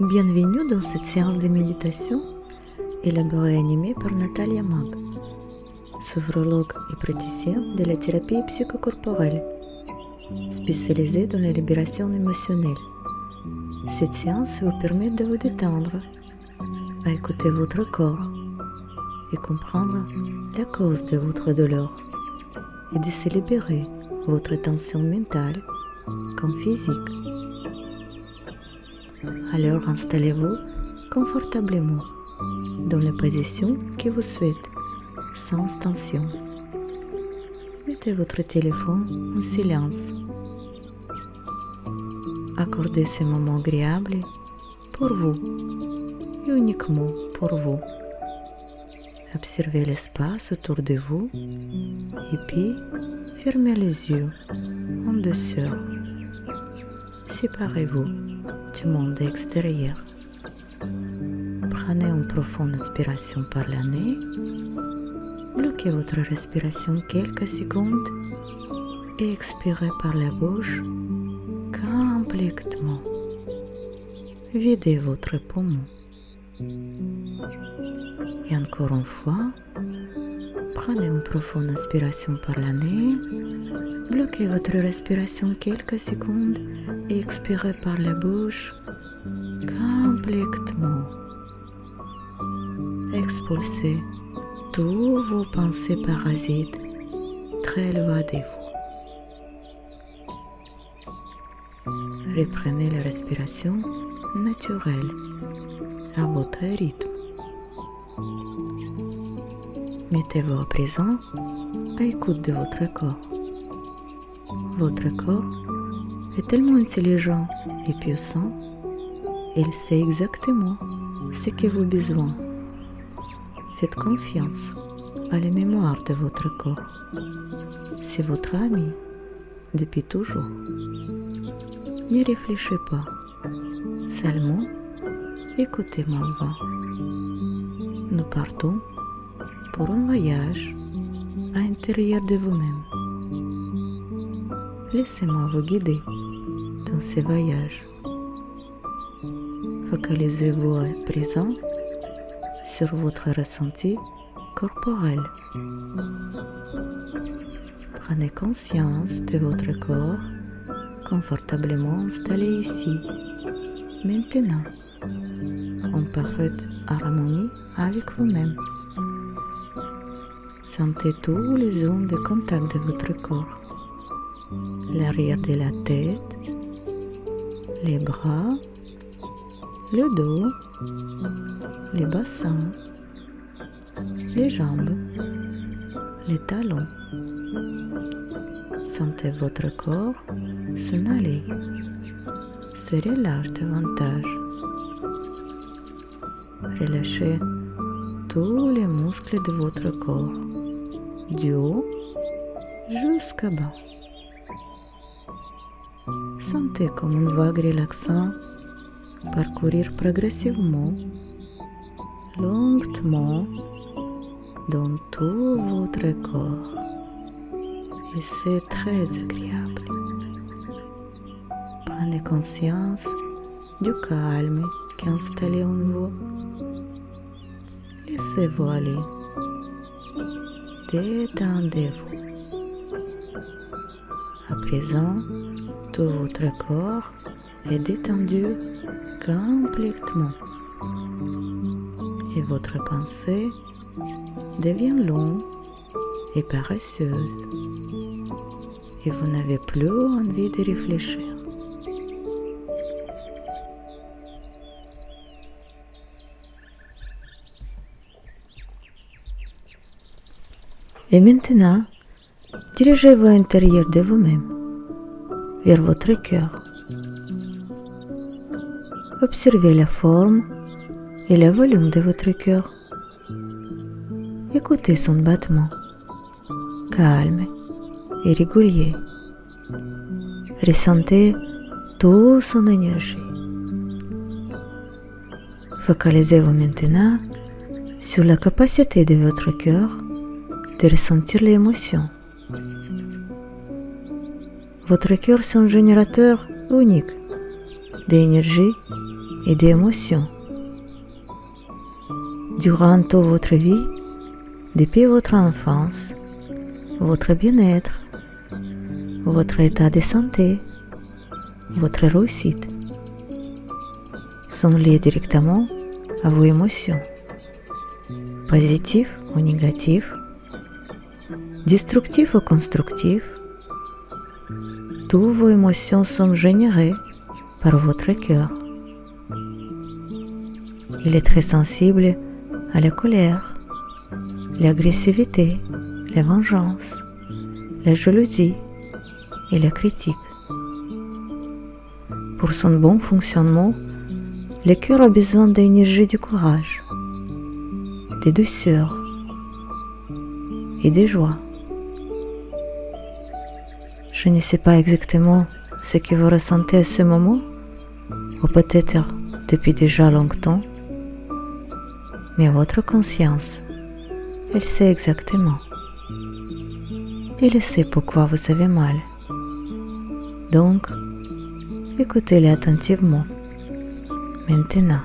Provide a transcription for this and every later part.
Bienvenue dans cette séance de méditation élaborée et animée par Natalia Mag, sophrologue et praticienne de la thérapie psychocorporelle, spécialisée dans la libération émotionnelle. Cette séance vous permet de vous détendre, à écouter votre corps et comprendre la cause de votre douleur et de se libérer votre tension mentale comme physique. Alors installez-vous confortablement dans la position que vous souhaitez, sans tension. Mettez votre téléphone en silence. Accordez ce moment agréable pour vous et uniquement pour vous. Observez l'espace autour de vous et puis fermez les yeux en douceur. Séparez-vous du monde extérieur. Prenez une profonde inspiration par le nez. Bloquez votre respiration quelques secondes et expirez par la bouche complètement. Videz votre poumon. Et encore une fois, prenez une profonde inspiration par le nez. Bloquez votre respiration quelques secondes et expirez par la bouche complètement. Expulsez toutes vos pensées parasites très loin de vous. Reprenez la respiration naturelle à votre rythme. Mettez-vous à présent à l'écoute de votre corps. Votre corps est tellement intelligent et puissant, il sait exactement ce que vous avez besoin. Faites confiance à la mémoire de votre corps. C'est votre ami depuis toujours. Ne réfléchissez pas, seulement écoutez ma voix. Nous partons pour un voyage à l'intérieur de vous-même. Laissez-moi vous guider dans ce voyage. Focalisez-vous à présent sur votre ressenti corporel. Prenez conscience de votre corps confortablement installé ici, maintenant, en parfaite harmonie avec vous-même. Sentez tous les zones de contact de votre corps. L'arrière de la tête, les bras, le dos, les bassins, les jambes, les talons. Sentez votre corps s'en aller, se relâche davantage. Relâchez tous les muscles de votre corps, du haut jusqu'à bas. Sentez comme une vague relaxante parcourir progressivement, lentement, dans tout votre corps. Et c'est très agréable. Prenez conscience du calme qui est installé en vous. Laissez-vous aller. Détendez-vous. À présent, tout votre corps est détendu complètement. Et votre pensée devient longue et paresseuse. Et vous n'avez plus envie de réfléchir. Et maintenant, dirigez-vous à l'intérieur de vous-même, vers votre cœur. Observez la forme et le volume de votre cœur. Écoutez son battement, calme et régulier. Ressentez toute son énergie. Focalisez-vous maintenant sur la capacité de votre cœur de ressentir les émotions. Votre cœur est un générateur unique d'énergie et d'émotions. Durant toute votre vie, depuis votre enfance, votre bien-être, votre état de santé, votre réussite sont liés directement à vos émotions, positives ou négatives, destructives ou constructives. Toutes vos émotions sont générées par votre cœur. Il est très sensible à la colère, l'agressivité, la vengeance, la jalousie et la critique. Pour son bon fonctionnement, le cœur a besoin d'énergie du courage, de douceur et de joie. Je ne sais pas exactement ce que vous ressentez à ce moment, ou peut-être depuis déjà longtemps, mais votre conscience, elle sait exactement. Elle sait pourquoi vous avez mal. Donc, écoutez-le attentivement. Maintenant,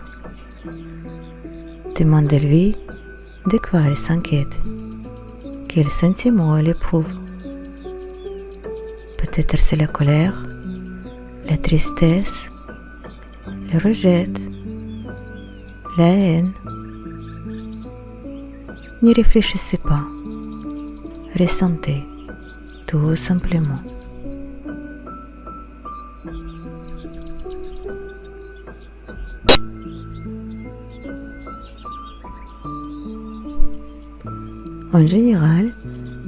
demandez-lui de quoi elle s'inquiète, quels sentiments elle éprouve. Peut-être c'est la colère, la tristesse, le rejet, la haine. N'y réfléchissez pas, ressentez tout simplement. En général,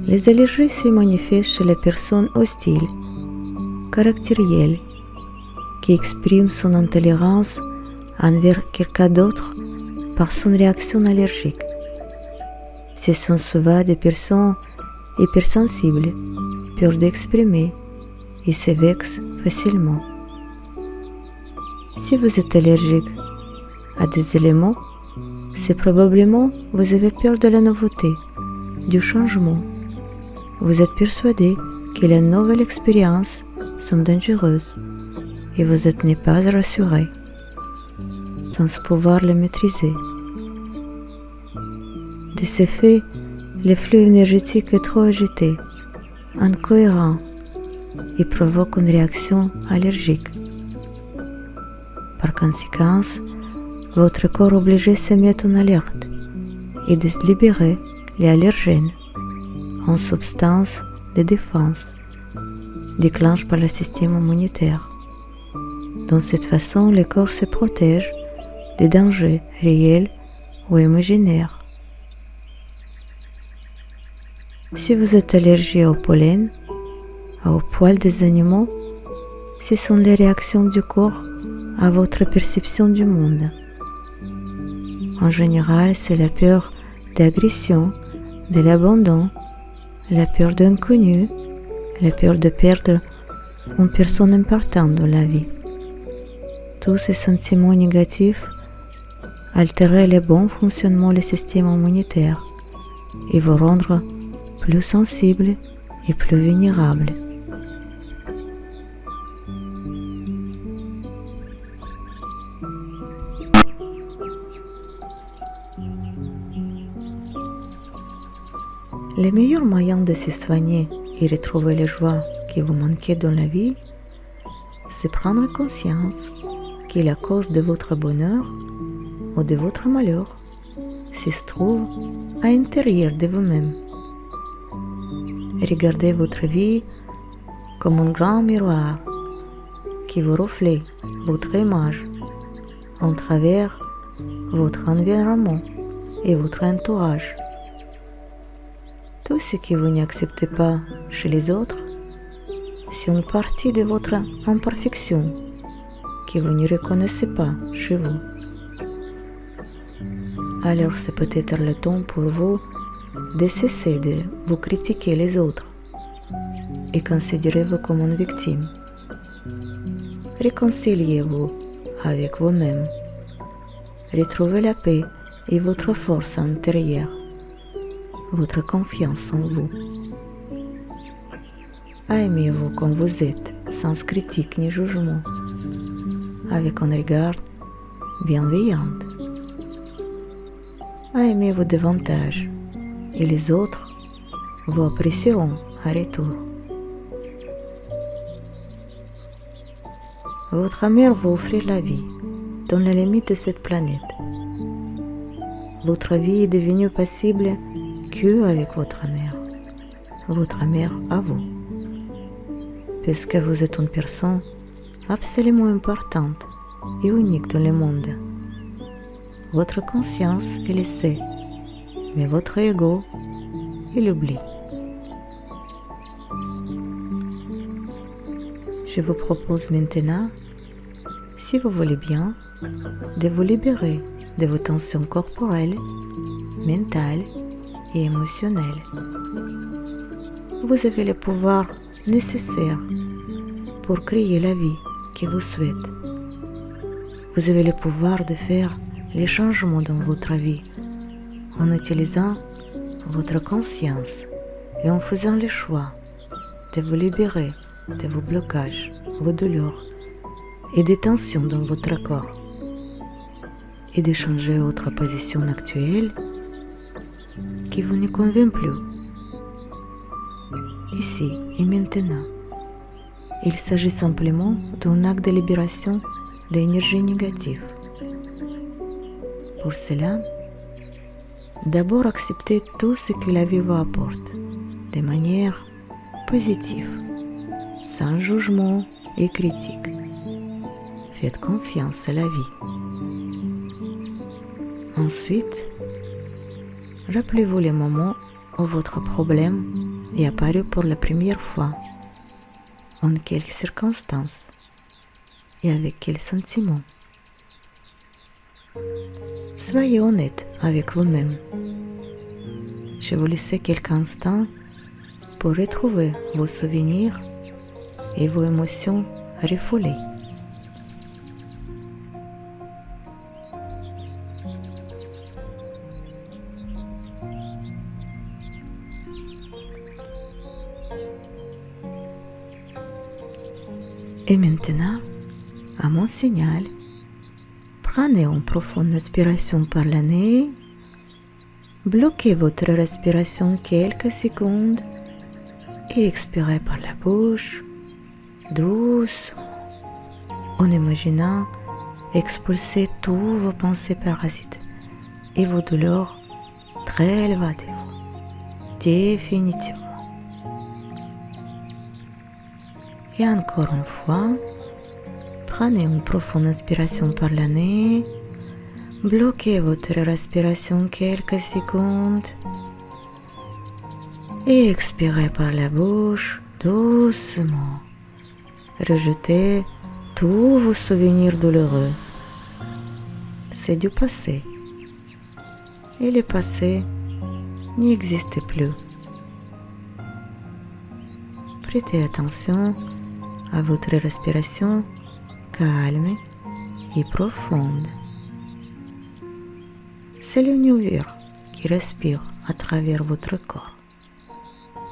les allergies se manifestent chez les personnes hostiles, caractérielles, qui expriment son intolérance envers quelqu'un d'autre par son réaction allergique. Ce sont souvent des personnes hypersensibles, peurs d'exprimer et se vexent facilement. Si vous êtes allergique à des éléments, c'est probablement vous avez peur de la nouveauté, du changement. Vous êtes persuadé que les nouvelles expériences sont dangereuses et vous n'êtes pas rassuré dans ce pouvoir les maîtriser. De ce fait, le flux énergétique est trop agité, incohérent et provoque une réaction allergique. Par conséquent, votre corps obligé se met en alerte et de libérer les allergènes en substance de défense déclenchée par le système immunitaire. De cette façon, le corps se protège des dangers réels ou imaginaires. Si vous êtes allergique au pollen, aux poils des animaux, ce sont les réactions du corps à votre perception du monde. En général, c'est la peur d'agression, de l'abandon, la peur d'inconnu, la peur de perdre une personne importante dans la vie. Tous ces sentiments négatifs altèrent le bon fonctionnement du système immunitaire et vous rendre plus sensible et plus vulnérable. Le meilleur moyen de se soigner et retrouver la joie qui vous manquait dans la vie, c'est prendre conscience que la cause de votre bonheur ou de votre malheur se trouve à l'intérieur de vous-même. Regardez votre vie comme un grand miroir qui vous reflète votre image en travers votre environnement et votre entourage. Tout ce que vous n'acceptez pas chez les autres, c'est une partie de votre imperfection que vous ne reconnaissez pas chez vous. Alors c'est peut-être le temps pour vous de cesser de vous critiquer les autres et considérez-vous comme une victime. Réconciliez-vous avec vous-même. Retrouvez la paix et votre force intérieure, votre confiance en vous. Aimez-vous comme vous êtes, sans critique ni jugement, avec un regard bienveillante, à aimer vous davantage et les autres vous apprécieront à retour. Votre mère vous offre la vie dans les limites de cette planète. Votre vie est devenue possible qu'avec votre mère à vous, puisque vous êtes une personne absolument importante et unique dans le monde. Votre conscience, elle le sait, mais votre ego, il oublie. Je vous propose maintenant, si vous voulez bien, de vous libérer de vos tensions corporelles, mentales et émotionnelles. Vous avez le pouvoir nécessaire pour créer la vie que vous souhaitez. Vous avez le pouvoir de faire les changements dans votre vie en utilisant votre conscience et en faisant le choix de vous libérer de vos blocages, vos douleurs et des tensions dans votre corps et de changer votre position actuelle qui vous ne convient plus. Ici et maintenant, il s'agit simplement d'un acte de libération de l'énergie négative. Pour cela, d'abord acceptez tout ce que la vie vous apporte de manière positive, sans jugement et critique. Faites confiance à la vie. Ensuite, rappelez-vous les moments où votre problème est apparu pour la première fois, en quelles circonstances et avec quels sentiments. Soyez honnête avec vous-même. Je vous laisse quelques instants pour retrouver vos souvenirs et vos émotions refoulées. Et maintenant, à mon signal, prenez une profonde inspiration par le nez, bloquez votre respiration quelques secondes et expirez par la bouche, doucement, en imaginant expulser tous vos pensées parasites et vos douleurs très élevées de vous, définitivement. Et encore une fois, prenez une profonde inspiration par le nez, bloquez votre respiration quelques secondes et expirez par la bouche doucement. Rejetez tous vos souvenirs douloureux. C'est du passé. Et le passé n'existe plus. Prêtez attention à votre respiration calme et profonde. C'est l'univers qui respire à travers votre corps,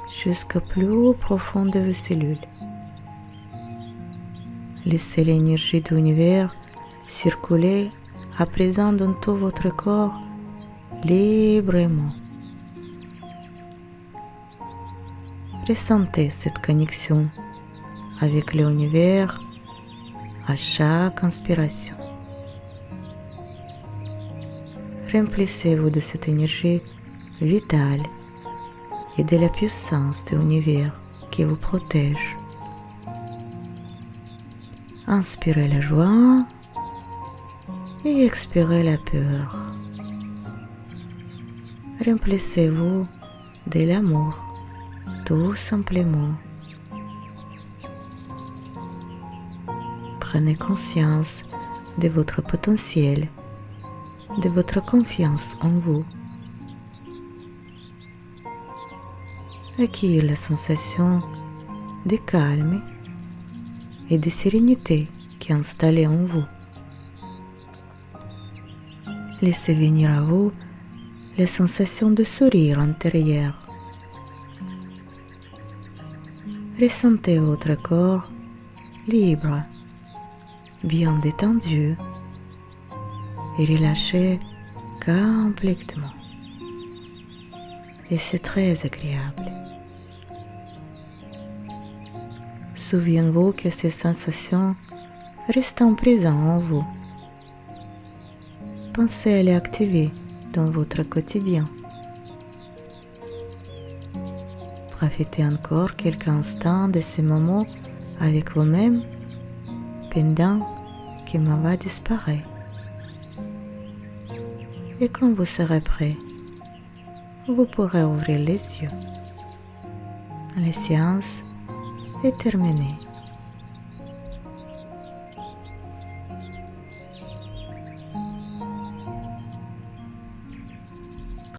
jusqu'au plus profond de vos cellules. Laissez l'énergie de l'univers circuler à présent dans tout votre corps librement. Ressentez cette connexion avec l'univers à chaque inspiration. Remplissez-vous de cette énergie vitale et de la puissance de l'univers qui vous protège. Inspirez la joie et expirez la peur. Remplissez-vous de l'amour, tout simplement. Prenez conscience de votre potentiel, de votre confiance en vous. Accueillez la sensation de calme et de sérénité qui est installée en vous. Laissez venir à vous la sensation de sourire intérieur. Ressentez votre corps libre, bien détendu, et relâchez complètement. Et c'est très agréable. Souvenez-vous que ces sensations restent présentes en vous. Pensez à les activer dans votre quotidien. Profitez encore quelques instants de ces moments avec vous-même pendant que ma voix disparaît. Et quand vous serez prêt, vous pourrez ouvrir les yeux. La séance est terminée.